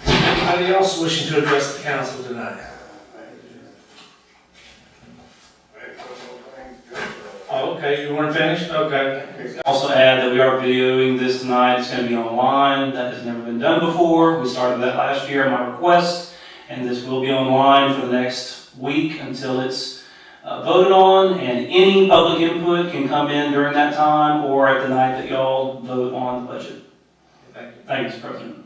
Anybody else wishing to address the council tonight? Oh, okay, you weren't finished? Okay. Also add that we are videoing this tonight. It's going to be online. That has never been done before. We started that last year at my request, and this will be online for the next week until it's voted on, and any public input can come in during that time or at the night that y'all vote on the budget. Thank you, Mr. President.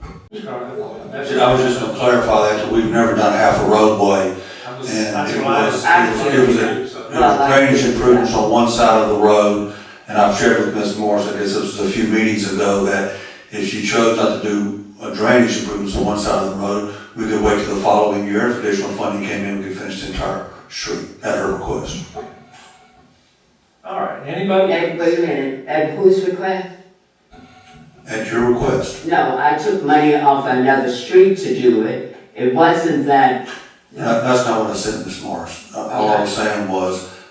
I was just gonna clarify that we've never done half a roadway, and it was a drainage improvements on one side of the road, and I've shared with Ms. Morris, I guess this was a few meetings ago, that if she chose not to do a drainage improvements on one side of the road, we could wait till the following year. If additional funding came in, we could finish the entire street at her request. All right, anybody? And wait a minute, at whose request? At your request. No, I took money off another street to do it. It wasn't that, That's not what I said, Ms. Morris. All I was saying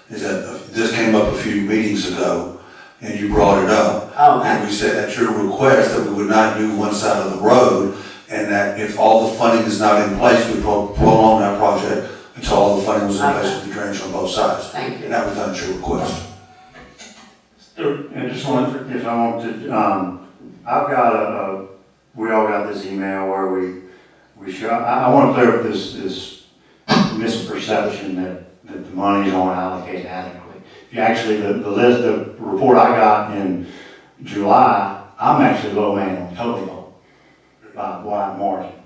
is that this came up a few meetings ago, and you brought it up. oh, And we said at your request that we would not do one side of the road, and that if all the funding is not in place, we prolong that project until all the funding was in place with the drainage on both sides. thank you. And that was done at your request. And just one, if I want to, I've got we all got this email where we show, I want to clear up this misperception that the money's aren't allocated adequately. If you actually, the report I got in July, I'm actually low man on total by a wide margin.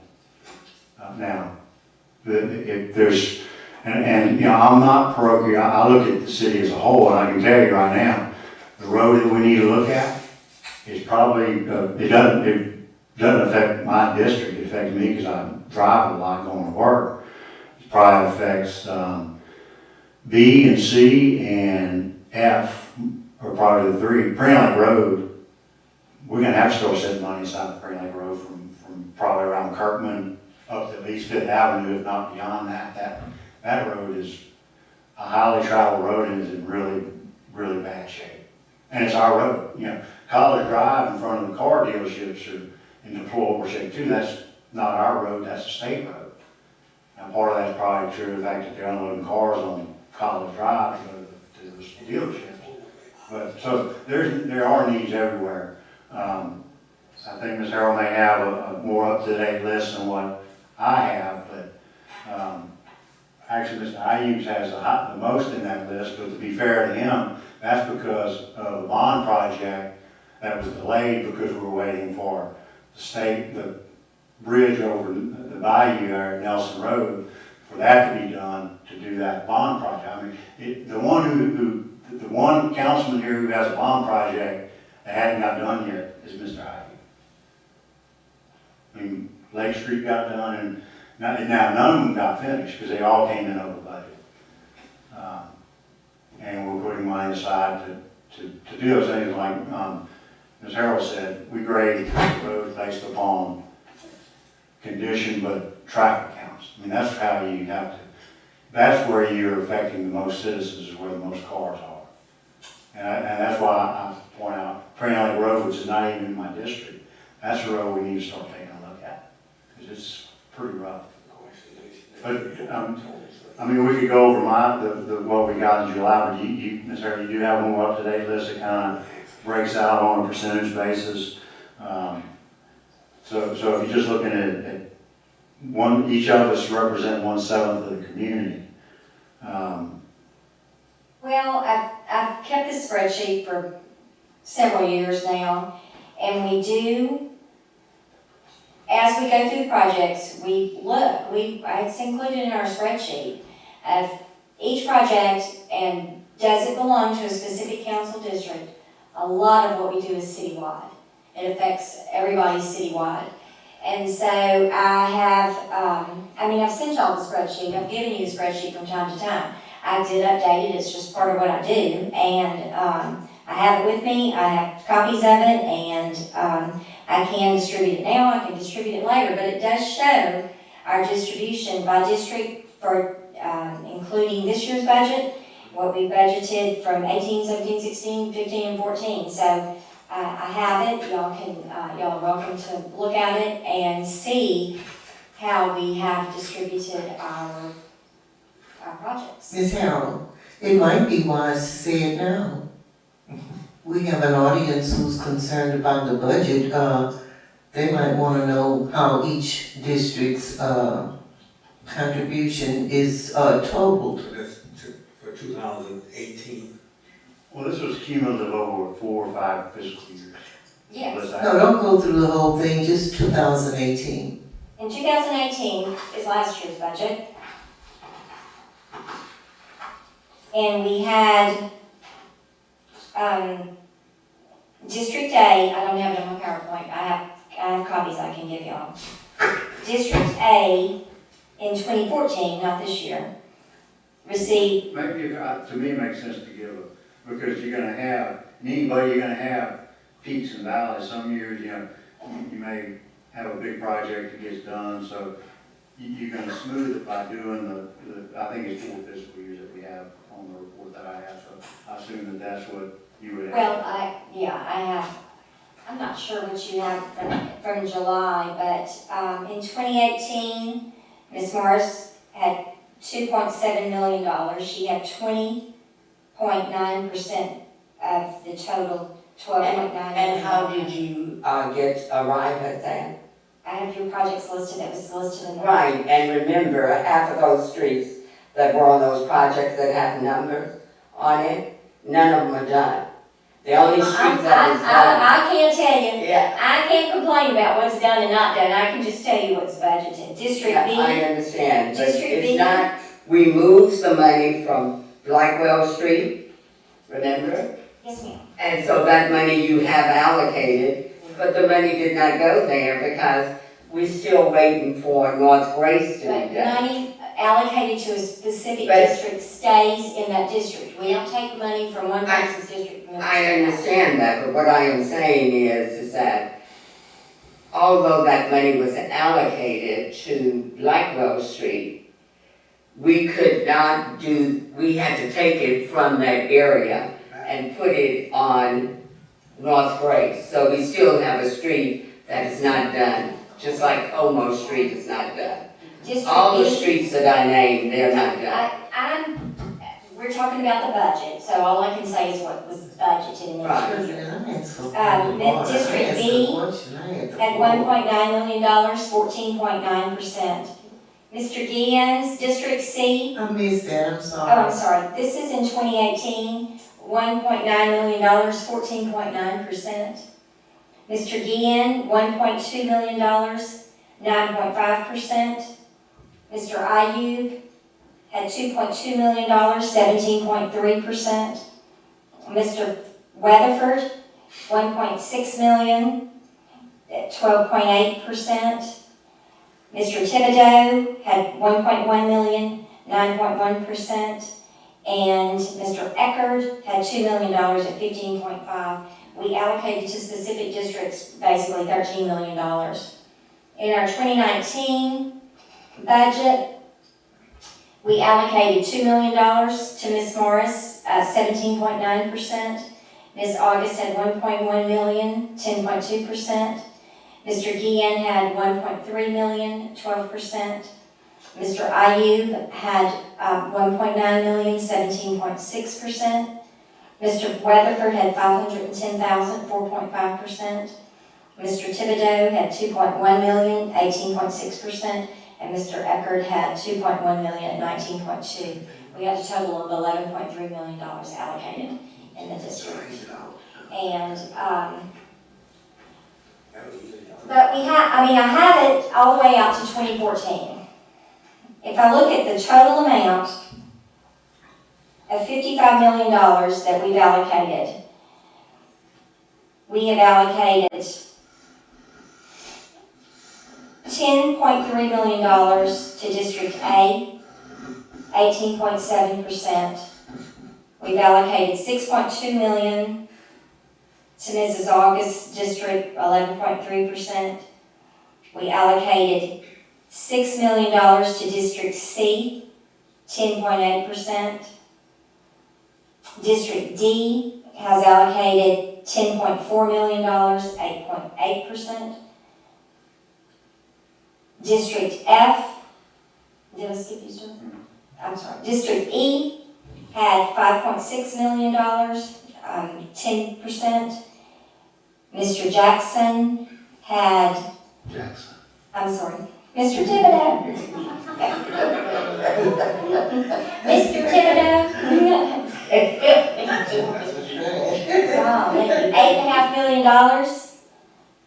Now, if there's, and you know, I'm not parochial, I look at the city as a whole, and I can tell you right now, the road that we need to look at is probably, it doesn't affect my district, it affects me because I drive a lot going to work. It probably affects B and C and F are probably the three. Prairie Lake Road, we're gonna have to start setting money aside for Prairie Lake Road from probably around Kirkman up to at least Fifth Avenue, if not beyond that. That road is a highly traveled road and is in really, really bad shape. And it's our road, you know. College Drive in front of the car dealerships are in deplorable shape too. That's not our road, that's a state road. Now part of that's probably true to the fact that they're unloading cars on College Drive to go to the dealerships. But so there are needs everywhere. I think Ms. Harrell may have a more up-to-date list than what I have, but actually Mr. Ayu's has the most in that list, but to be fair to him, that's because of a bond project that was delayed because we were waiting for the bridge over the bayou there at Nelson Road, for that to be done to do that bond project. I mean, the one councilman here who has a bond project that hadn't got done yet is Mr. Ayu. I mean, Lake Street got done, and now none of them got finished because they all came in over budget. And we're putting money aside to do those things like Ms. Harrell said, we grade the road based upon condition but traffic counts. I mean, that's how you have to, that's where you're affecting the most citizens, is where the most cars are. And that's why I point out Prairie Lake Road, which is not even in my district, that's the road we need to start taking a look at, because it's pretty rough. But I mean, we could go over what we got in July, but Ms. Harrell, you do have one more up-to-date list that kind of breaks out on a percentage basis. So if you're just looking at one, each of us represent 1/7 of the community. Well, I've kept this spreadsheet for several years now, and we do, as we go through the projects, it's included in our spreadsheet of each project and does it belong to a specific council district. A lot of what we do is citywide. It affects everybody citywide. And so I have, I've sent y'all the spreadsheet. I've given you the spreadsheet from time to time. I did update it. It's just part of what I do. And I have it with me. I have copies of it, and I can distribute it now. I can distribute it later. But it does show our distribution by district for including this year's budget, what we budgeted from 18, 17, 16, 15, and 14. So I have it. Y'all are welcome to look at it and see how we have distributed our projects. Ms. Harrell, it might be wise to say it now. We have an audience who's concerned about the budget. They might want to know how each district's contribution is totaled? So that's for 2018. Well, this was cumulative over 4 or 5 fiscal years. Yes. No, don't go through the whole thing, just 2018. In 2018 is last year's budget. And we had, District A, I don't have it on my PowerPoint, I have copies I can give y'all. District A in 2014, not this year, received, Maybe, to me, it makes sense to give it, because you're gonna have, anybody, you're gonna have peaks and valleys. Some years, you know, you may have a big project that gets done, so you're gonna smooth it by doing I think it's 4 fiscal years that we have on the report that I have, so I assume that that's what you would have. well, I have, I'm not sure what you have from July, but in 2018, Ms. Morris had $2.7 million. She had 20.9% of the total 12.9 million. And how did you arrive at that? I have your projects listed, that was listed in the. Right, and remember, half of those streets that were on those projects that have numbers on it, none of them are done. The only streets that is done. I can't tell you. Yeah. I can't complain about what's done and not done. I can just tell you what's budgeted. District Yeah, B. I understand, but District B. it's not, we moved the money from Blackwell Street, remember? Yes, ma'am. And so that money you have allocated, but the money did not go there because we're still waiting for North Grace to But be done. money allocated to a specific But- district stays in that district. We don't take money from one person's district. and move it to I another. understand that, but what I am saying is that although that money was allocated to Blackwell Street, we could not we had to take it from that area and put it on North Grace. So we still have a street that is not done, just like Como Street is not done. District All the B, streets that I named, they're not done. we're talking about the budget, so all I can say is what was budgeted in Right. this year. President, I asked for point of order. District I asked B a question. I had the At floor. $1.9 million, 14.9%. Mr. Guillen's District C, I missed that, I'm oh, sorry. I'm sorry, this is in 2018, $1.9 million, 14.9%. Mr. Guillen, $1.2 million, 9.5%. Mr. Ayub had $2.2 million, 17.3%. Mr. Weatherford, $1.6 million, at 12.8%. Mr. Thibodeau had $1.1 million, 9.1%. And Mr. Eckerd had $2 million at 15.5%. We allocated to specific districts basically $13 million. In our 2019 budget, we allocated $2 million to Ms. Morris, 17.9%. Ms. August had $1.1 million, 10.2%. Mr. Guillen had $1.3 million, 12%. Mr. Ayub had $1.9 million, 17.6%. Mr. Weatherford had $510,000, 4.5%. Mr. Thibodeau had $2.1 million, 18.6%. And Mr. Eckerd had $2.1 million at 19.2%. We had a total of $11.3 million allocated in the district. And, but we have, I have it all the way out to 2014. If I look at the total amount of $55 million that we've allocated, we have allocated $10.3 million to District A, 18.7%. We've allocated $6.2 million to Mrs. August's district, 11.3%. We allocated $6 million to District C, 10.8%. District D has allocated $10.4 million, 8.8%. District F, did I skip you, sir? I'm sorry. District E had $5.6 million, 10%. Mr. Jackson had, I'm sorry, Mr. Thibodeau. Mr. Thibodeau. Wow, $8.5 million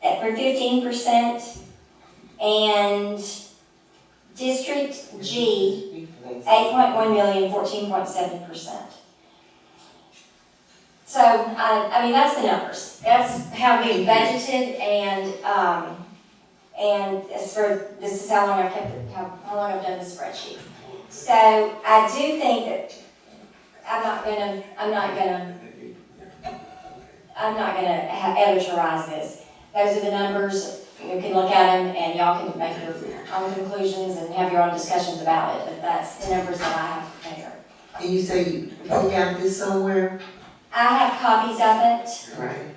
for 15%, and District G, 8.1 million, 14.7%. So, I mean, that's the numbers. That's how we budgeted, and as for, this is how long I've kept it, how long I've done the spreadsheet. So, I do think that I'm not gonna editorize this. Those are the numbers. You can look at them and y'all can make your own conclusions and have your own discussions about it, but that's the numbers that I have prepared. And you say you have this somewhere? I have copies of it, Right.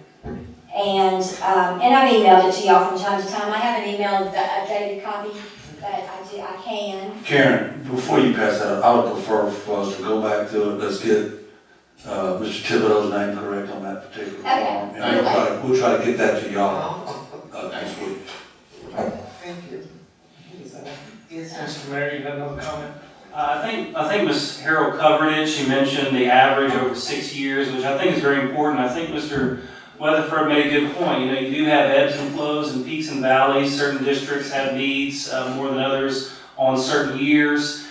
and I've emailed it to y'all from time to time. I haven't emailed the updated copy, but I can. Karen, before you pass that, I would prefer for us to go back to it, let's get Mr. Thibodeau's name correct on that particular Okay. form. And we'll try to get that to y'all next week. Thank you. Yes, sir. Mr. Mayor, you got another comment? I think Ms. Harrell covered it. She mentioned the average over 6 years, which I think is very important. I think Mr. Weatherford made a good point. You know, you do have ebbs and flows and peaks and valleys. Certain districts have needs more than others on certain years.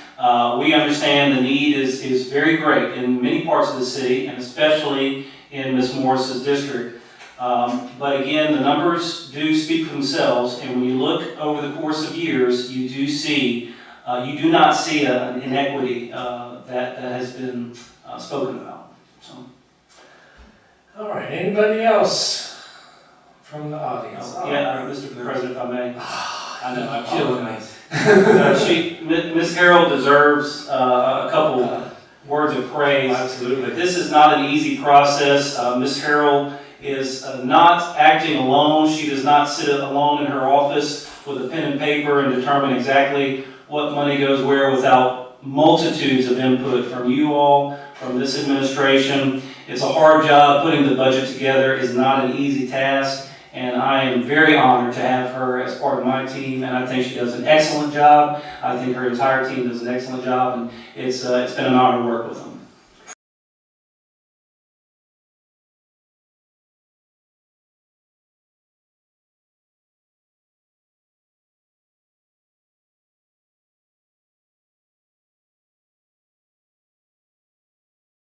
We understand the need is very great in many parts of the city, and especially in Ms. Morris's district. But again, the numbers do speak for themselves, and when you look over the course of years, you do not see an inequity that has been spoken about. So. All right, anybody else from the audience? Yeah, Mr. President, if I may. I know, I'm Killing me. Ms. Harrell deserves a couple words of praise. Absolutely. This is not an easy process. Ms. Harrell is not acting alone. She does not sit alone in her office with a pen and paper and determine exactly what money goes where without multitudes of input from you all, from this administration. It's a hard job. Putting the budget together is not an easy task, and I am very honored to have her as part of my team, and I think she does an excellent job. I think her entire team does an excellent job, and it's been an honor to work with them.